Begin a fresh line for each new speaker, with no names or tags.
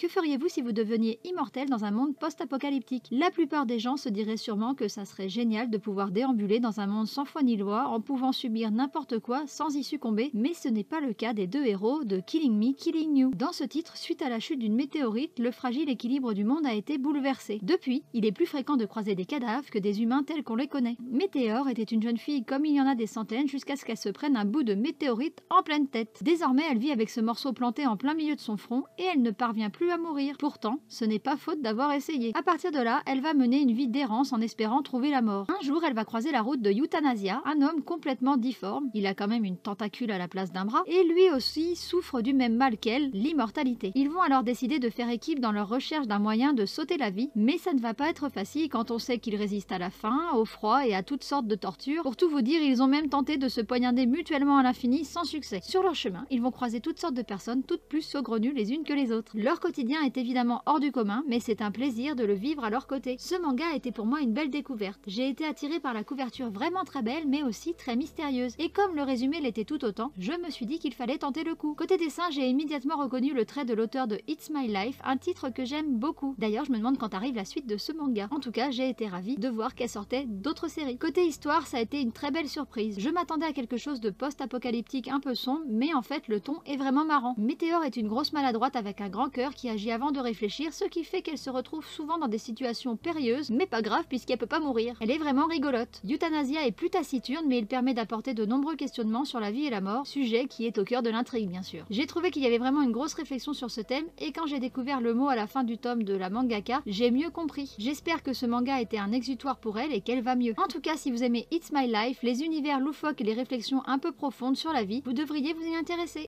Que feriez-vous si vous deveniez immortel dans un monde post-apocalyptique? La plupart des gens se diraient sûrement que ça serait génial de pouvoir déambuler dans un monde sans foi ni loi, en pouvant subir n'importe quoi sans y succomber, mais ce n'est pas le cas des deux héros de Killing Me, Killing You. Dans ce titre, suite à la chute d'une météorite, le fragile équilibre du monde a été bouleversé. Depuis, il est plus fréquent de croiser des cadavres que des humains tels qu'on les connaît. Météore était une jeune fille comme il y en a des centaines jusqu'à ce qu'elle se prenne un bout de météorite en pleine tête. Désormais, elle vit avec ce morceau planté en plein milieu de son front et elle ne parvient plus à mourir. Pourtant, ce n'est pas faute d'avoir essayé. À partir de là, elle va mener une vie d'errance en espérant trouver la mort. Un jour, elle va croiser la route de Euthanasia, un homme complètement difforme. Il a quand même une tentacule à la place d'un bras et lui aussi souffre du même mal qu'elle, l'immortalité. Ils vont alors décider de faire équipe dans leur recherche d'un moyen de sauter la vie, mais ça ne va pas être facile quand on sait qu'ils résistent à la faim, au froid et à toutes sortes de tortures. Pour tout vous dire, ils ont même tenté de se poignarder mutuellement à l'infini sans succès. Sur leur chemin, ils vont croiser toutes sortes de personnes, toutes plus saugrenues les unes que les autres. Leur quotidien est évidemment hors du commun, mais c'est un plaisir de le vivre à leur côté. Ce manga a été pour moi une belle découverte. J'ai été attirée par la couverture vraiment très belle, mais aussi très mystérieuse. Et comme le résumé l'était tout autant, je me suis dit qu'il fallait tenter le coup. Côté dessin, j'ai immédiatement reconnu le trait de l'auteur de It's My Life, un titre que j'aime beaucoup. D'ailleurs, je me demande quand arrive la suite de ce manga. En tout cas, j'ai été ravie de voir qu'elle sortait d'autres séries. Côté histoire, ça a été une très belle surprise. Je m'attendais à quelque chose de post-apocalyptique un peu sombre, mais en fait, le ton est vraiment marrant. Météore est une grosse maladroite avec un grand cœur qui agit avant de réfléchir, ce qui fait qu'elle se retrouve souvent dans des situations périlleuses, mais pas grave puisqu'elle peut pas mourir. Elle est vraiment rigolote. Euthanasia est plus taciturne, mais il permet d'apporter de nombreux questionnements sur la vie et la mort, sujet qui est au cœur de l'intrigue bien sûr. J'ai trouvé qu'il y avait vraiment une grosse réflexion sur ce thème, et quand j'ai découvert le mot à la fin du tome de la mangaka, j'ai mieux compris. J'espère que ce manga a été un exutoire pour elle et qu'elle va mieux. En tout cas, si vous aimez It's My Life, les univers loufoques et les réflexions un peu profondes sur la vie, vous devriez vous y intéresser.